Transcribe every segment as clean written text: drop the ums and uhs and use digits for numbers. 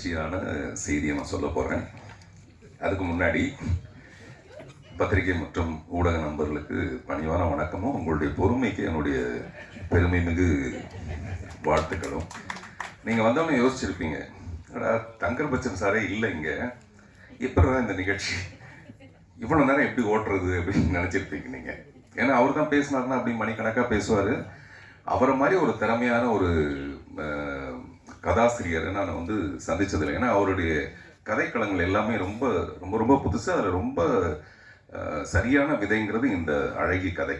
அதிர்ச்சியான செய்தியை நான் சொல்ல போகிறேன். அதுக்கு முன்னாடி பத்திரிகை மற்றும் ஊடக நண்பர்களுக்கு பணிவான வணக்கமும் உங்களுடைய பொறுமைக்கு என்னுடைய பெருமை மிகு வாழ்த்துக்களும். நீங்கள் வந்தோன்னே யோசிச்சிருப்பீங்க, தங்கர் பச்சன் சாரே இல்லை இங்கே, எப்படி இந்த நிகழ்ச்சி இவ்வளோ நேரம் எப்படி ஓட்டுறது அப்படின்னு நினச்சிருப்பீங்க நீங்கள். ஏன்னா அவர் தான் பேசினார்னா அப்படி மணிக்கணக்காக பேசுவார். அவரை மாதிரி ஒரு திறமையான ஒரு கதாசிரியரை நான் வந்து சந்தித்ததில்லை. ஏன்னா அவருடைய கதைக்களங்கள் எல்லாமே ரொம்ப ரொம்ப ரொம்ப புதுசு. அதில் ரொம்ப சரியான விதைங்கிறது இந்த அழகி கதை.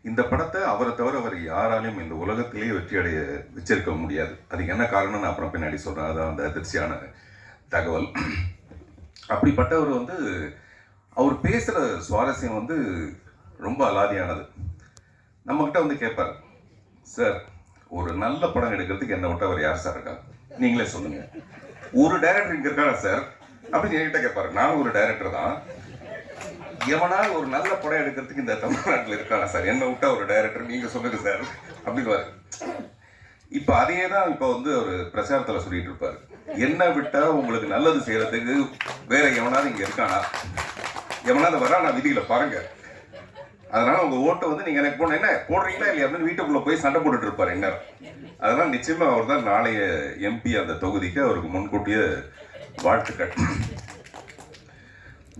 இந்த படத்தை அவரை தவிர அவர் யாராலையும் இந்த உலகத்திலேயே வெற்றி அடைய வச்சிருக்க முடியாது. அதுக்கு என்ன காரணம் நான் அப்புறம் பின்னாடி சொல்கிறேன். அதான் அந்த அதிர்ச்சியான தகவல். அப்படிப்பட்டவர் வந்து அவர் பேசுகிற சுவாரஸ்யம் வந்து ரொம்ப அலாதியானது. நம்மக்கிட்ட வந்து கேட்பார், சார் ஒரு நல்ல படம் எடுக்கிறதுக்கு என்னை விட்டு அவர் யார் சார் இருக்கா, நீங்களே சொல்லுங்கள், ஒரு டைரக்டர் இங்கே இருக்காரா சார் அப்படின்னு என்கிட்ட கேட்பாரு. நான் ஒரு டைரக்டர் தான், எவனால் ஒரு நல்ல படம் எடுக்கிறதுக்கு இந்த தமிழ்நாட்டில் இருக்கானா சார், என்னை விட்டா ஒரு டைரக்டர், நீங்கள் சொல்லுங்க சார் அப்படின்னு. இப்போ அதையே தான் இப்போ வந்து ஒரு பிரச்சாரத்தில் சொல்லிட்டு இருப்பார். என்ன விட்டா உங்களுக்கு நல்லது செய்யறதுக்கு வேற எவனாவது இங்கே இருக்கானா, எவனாவது வரா, நான் விதிகளை பாருங்க, அதனால உங்க ஓட்டை வந்து நீங்க எனக்கு போன என்ன போடுறீங்களா இல்லையா அப்படின்னு வீட்டுக்குள்ள போய் சண்டை போட்டுட்டு இருப்பாரு என்ன. அதெல்லாம் நிச்சயமா அவர் தான் நாளைய எம்பி அந்த தொகுதிக்கு. அவருக்கு முன்கூட்டிய வாழ்த்துக்கள்.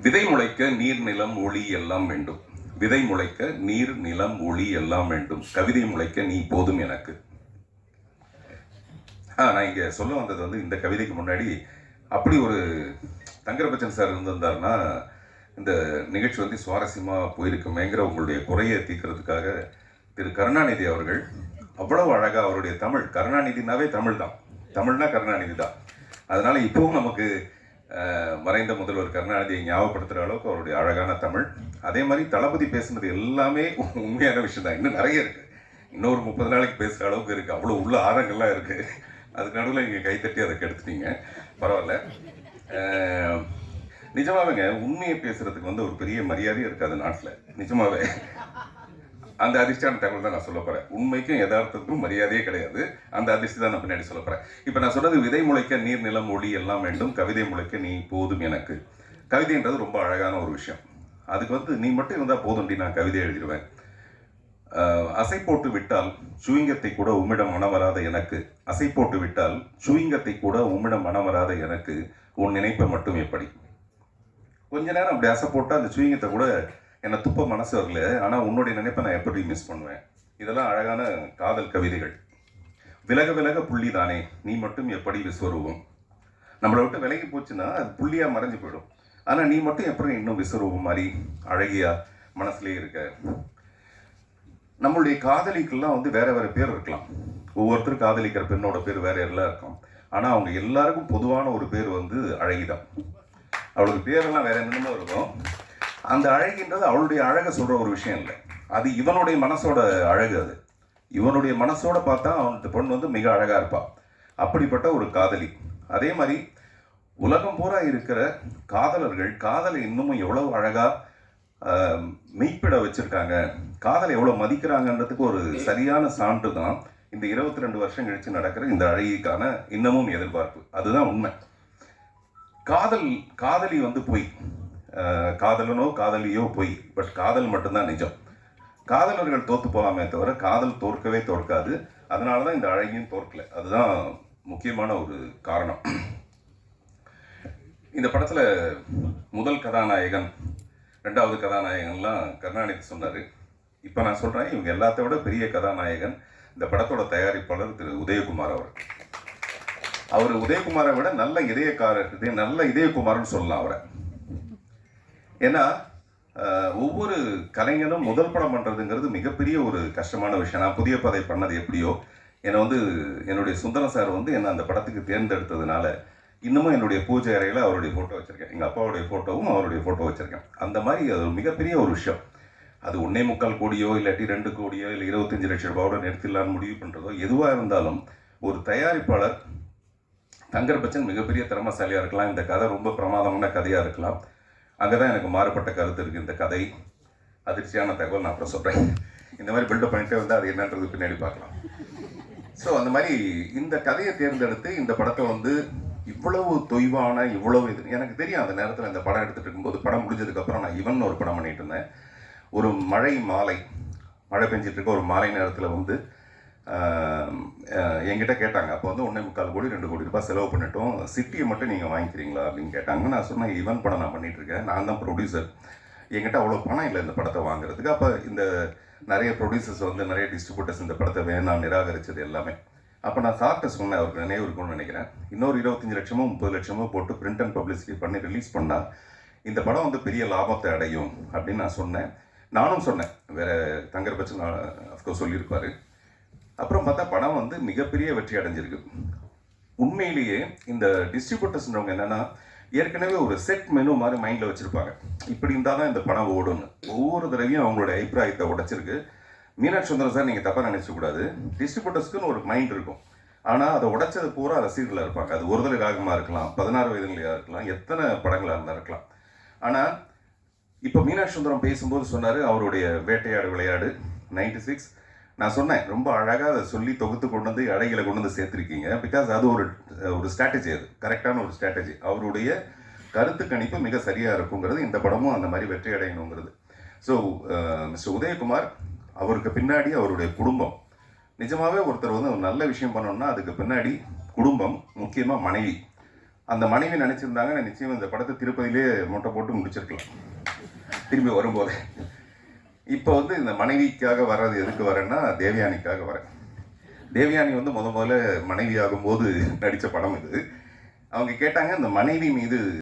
விதை முளைக்க நீர் நிலம் ஒளி எல்லாம் வேண்டும், விதை முளைக்க நீர் நிலம் ஒளி எல்லாம் வேண்டும், கவிதை முளைக்க நீ போதும் எனக்கு. நான் இங்க சொல்ல வந்தது வந்து இந்த கவிதைக்கு முன்னாடி அப்படி ஒரு தங்கர் பச்சன் சார் இருந்திருந்தாருன்னா இந்த நிகழ்ச்சி வந்து சுவாரஸ்யமாக போயிருக்குமேங்கிற உங்களுடைய குறையை தீர்க்கிறதுக்காக திரு கருணாநிதி அவர்கள் அவ்வளவு அழகாக அவருடைய தமிழ், கருணாநிதினாவே தமிழ் தான், தமிழ்னா கருணாநிதி தான். அதனால இப்பவும் நமக்கு மறைந்த முதல்வர் கருணாநிதியை ஞாபகப்படுத்துகிற அளவுக்கு அவருடைய அழகான தமிழ். அதே மாதிரி தளபதி பேசுனது எல்லாமே உண்மையான விஷயம் தான். இன்னும் நிறைய இருக்குது, இன்னொரு 30 நாளைக்கு பேசுகிற அளவுக்கு இருக்குது, அவ்வளோ உள்ள ஆழங்கள்லாம் இருக்குது. அதுக்கு நடுவில் நீங்கள் கைத்தட்டி அதை கெடுத்துட்டீங்க, பரவாயில்ல. நிஜமாவேங்க உண்மையை பேசுறதுக்கு வந்து ஒரு பெரிய மரியாதையே இருக்காது நாட்டில். நிஜமாவே அந்த அதிர்ஷ்டான தகவல் தான் நான் சொல்ல போறேன். உண்மைக்கும் யதார்த்தத்துக்கும் மரியாதையே கிடையாது. அந்த அதிர்ஷ்டி தான் நான் பின்னாடி சொல்ல போறேன். இப்போ நான் சொன்னது விதை முளைக்க நீர் நிலம் ஒளி எல்லாம் வேண்டும், கவிதை முளைக்க நீ போதும் எனக்கு. கவிதைன்றது ரொம்ப அழகான ஒரு விஷயம். அதுக்கு வந்து நீ மட்டும் இருந்தால் போதும்டி, நான் கவிதை எழுதிடுவேன். அசை போட்டு விட்டால் சுவிங்கத்தை கூட உம்மிடம் மனம் வராத எனக்கு, அசை போட்டு விட்டால் சுவிங்கத்தை கூட உம்மிடம் மனம் வராத எனக்கு, உன் நினைப்பை மட்டும் எப்படி. கொஞ்ச நேரம் அப்படி அசை போட்டால் அந்த சுவிங்கத்தை கூட என்னை துப்ப மனசு வரல, ஆனால் உன்னுடைய நினைப்பை நான் எப்படி மிஸ் பண்ணுவேன். இதெல்லாம் அழகான காதல் கவிதைகள். விலக விலக புள்ளி தானே நீ மட்டும் எப்படி விஸ்வரூபம். நம்மளை விட்டு விலகி போச்சுன்னா அது புள்ளியாக மறைஞ்சு போயிடும். ஆனால் நீ மட்டும் எப்படி இன்னும் விஸ்வரூபம் மாதிரி அழகியா மனசுலேயே இருக்க. நம்மளுடைய காதலிக்கெல்லாம் வந்து வேற வேற பேர் இருக்கலாம். ஒவ்வொருத்தரும் காதலிக்கிற பெண்ணோட பேர் வேற எல்லாம் இருக்கும். ஆனால் அவங்க எல்லாருக்கும் பொதுவான ஒரு பேர் வந்து அழகிதான். அவளுக்கு பேரெல்லாம் வேற என்னென்னமோ இருக்கும். அந்த அழகின்றது அவளுடைய அழகை சொல்ற ஒரு விஷயம் இல்லை, அது இவனுடைய மனசோட அழகு. அது இவனுடைய மனசோட பார்த்தா அவனுக்கு பொண்ணு வந்து மிக அழகா இருப்பா. அப்படிப்பட்ட ஒரு காதலி. அதே மாதிரி உலகம் பூரா இருக்கிற காதலர்கள் காதலை இன்னமும் எவ்வளவு அழகா மெய்ப்பிட வச்சிருக்காங்க, காதலை எவ்வளவு மதிக்கிறாங்கன்றதுக்கு ஒரு சரியான சான்று தான் இந்த 22 வருஷம் கழிச்சு நடக்கிற இந்த அழகிக்கான இன்னமும் எதிர்பார்ப்பு. அதுதான் உண்மை. காதலி வந்து பொய், காதலனோ காதலியோ பொய், பட் காதல் மட்டும்தான் நிஜம். காதலர்கள் தோத்து போகலாமே தவிர காதல் தோற்கவே தோற்காது. அதனால தான் இந்த அழகியும் தோற்கலை. அதுதான் முக்கியமான ஒரு காரணம். இந்த படத்தில் முதல் கதாநாயகன், 2வது கதாநாயகன்லாம் கருணாநிதி சொன்னார். இப்போ நான் சொல்கிறேன், இவங்க எல்லாத்த விட பெரிய கதாநாயகன் இந்த படத்தோட தயாரிப்பாளர் திரு உதயகுமார் அவர். அவர் உதயகுமாரை விட நல்ல இதயக்காரர், நல்ல இதயகுமார்னு சொல்லலாம் அவரை. ஏன்னா ஒவ்வொரு கலைஞனும் முதல் படம் பண்ணுறதுங்கிறது மிகப்பெரிய ஒரு கஷ்டமான விஷயம். நான் புதிய பதை பண்ணது எப்படியோ, என்னை வந்து என்னுடைய சுந்தரம் சார் வந்து என்னை அந்த படத்துக்கு தேர்ந்தெடுத்ததுனால இன்னமும் என்னுடைய பூஜை அறையில் அவருடைய ஃபோட்டோ வச்சுருக்கேன். எங்கள் அப்பாவுடைய ஃபோட்டோவும் அவருடைய ஃபோட்டோ வச்சுருக்கேன். அந்த மாதிரி அது ஒரு மிகப்பெரிய ஒரு விஷயம். அது 1.25 கோடியோ இல்லாட்டி 2 கோடியோ இல்லை 25 லட்சம் ரூபாவோட நிறுத்திடலான்னு முடிவு பண்ணுறதோ எதுவாக இருந்தாலும் ஒரு தயாரிப்பாளர் தங்கர் பச்சன் மிகப்பெரிய திறமைசாலியாக இருக்கலாம், இந்த கதை ரொம்ப பிரமாதமான கதையாக இருக்கலாம். அங்கே தான் எனக்கு மாறுபட்ட கருத்து இருக்குது. இந்த கதை அதிர்ச்சியான தகவல் நான் அப்புறம் சொல்கிறேன். இந்த மாதிரி பில்டப் பண்ணிட்டே வந்து அது என்னன்றது பின்னாடி பார்க்கலாம். ஸோ அந்த மாதிரி இந்த கதையை தேர்ந்தெடுத்து இந்த படத்தை வந்து இவ்வளவு தொய்வான இவ்வளவு இது எனக்கு தெரியும். அந்த நேரத்தில் இந்த படம் எடுத்துட்டு இருக்கும்போது, படம் முடிஞ்சதுக்கப்புறம் நான் இவன் ஒரு படம் பண்ணிட்டு இருந்தேன். ஒரு மழை மாலை, மழை பெஞ்சிட்டு இருக்க ஒரு மாலை நேரத்தில் வந்து என்கிட்ட கேட்டாங்க. அப்போ வந்து 1.25 கோடி 2 கோடி ரூபாய் செலவு பண்ணிட்டோம், சிட்டியை மட்டும் நீங்கள் வாங்கிக்கிறீங்களா அப்படின்னு கேட்டாங்க. நான் சொன்னேன், இவன் படம் நான் பண்ணிட்டு இருக்கேன், நான் தான் ப்ரொடியூசர், என்கிட்ட அவ்வளோ பணம் இல்லை இந்த படத்தை வாங்குறதுக்கு. அப்போ இந்த நிறைய ப்ரொடியூசர்ஸ் வந்து நிறைய டிஸ்ட்ரிபியூட்டர்ஸ் இந்த படத்தை வேணாம் நிராகரிச்சது எல்லாமே. அப்போ நான் சார்ட்ட சொன்னேன், அவருக்கு நினைவு இருக்கும்னு நினைக்கிறேன், இன்னொரு 25 லட்சமோ 30 லட்சமோ போட்டு பிரிண்ட் அண்ட் பப்ளிசிட்டி பண்ணி ரிலீஸ் பண்ணால் இந்த படம் வந்து பெரிய லாபத்தை அடையும் அப்படின்னு நான் சொன்னேன். நானும் சொன்னேன், வேற தங்கர் பச்சன் அஃப்கோர்ஸ் சொல்லியிருப்பாரு. அப்புறம் பார்த்தா படம் வந்து மிகப்பெரிய வெற்றி அடைஞ்சிருக்கு. உண்மையிலேயே இந்த டிஸ்ட்ரிபியூட்டர்ஸ்ன்றவங்க என்னன்னா, ஏற்கனவே ஒரு செட் மெனு மாதிரி மைண்டில் வச்சுருப்பாங்க, இப்படி இருந்தால் தான் இந்த படம் ஓடுன்னு. ஒவ்வொரு தடவையும் அவங்களோட அபிப்பிராயத்தை உடைச்சிருக்கு. மீனாட்சி சுந்தரம் சார் நீங்கள் தப்பாக நினச்சக்கூடாது, டிஸ்ட்ரிபியூட்டர்ஸ்க்குன்னு ஒரு மைண்ட் இருக்கும், ஆனால் அதை உடைச்சது பூரா ரசிகர்களாக இருப்பாங்க. அது ஒருதலை ராகமாக இருக்கலாம், 16 வயதுலையாக இருக்கலாம், எத்தனை படங்களாக இருந்தால் இருக்கலாம். ஆனால் இப்போ மீனாட்சி சுந்தரம் பேசும்போது சொன்னார், அவருடைய வேட்டையாடு விளையாடு 96. நான் சொன்னேன், ரொம்ப அழகாக அதை சொல்லி தொகுத்து கொண்டு வந்து அழகில கொண்டு வந்து சேர்த்துருக்கீங்க. பிகாஸ் அது ஒரு ஸ்ட்ராட்டஜி, அது கரெக்டான ஒரு ஸ்ட்ராட்டஜி. அவருடைய கருத்து கணிப்பு மிக சரியாக இருக்குங்கிறது, இந்த படமும் அந்த மாதிரி வெற்றி அடையணுங்கிறது. ஸோ மிஸ்டர் உதயகுமார், அவருக்கு பின்னாடி அவருடைய குடும்பம். நிஜமாகவே ஒருத்தர் வந்து ஒரு நல்ல விஷயம் பண்ணணும்னா அதுக்கு பின்னாடி குடும்பம், முக்கியமாக மனைவி. அந்த மனைவி நினச்சிருந்தாங்கன்னா நிச்சயம் இந்த படத்தை திருப்பதியிலே மூட்டை போட்டு முடிச்சிருக்கலாம் திரும்பி வரும்போது. இப்போ வந்து இந்த மனைவிக்காக வர்றது எதுக்கு வரேன்னா, தேவயானிக்காக வரேன். தேவயானி வந்து முதல்ல மனைவி ஆகும்போது நடித்த படம் இது. அவங்க கேட்டாங்க, இந்த மனைவி மீது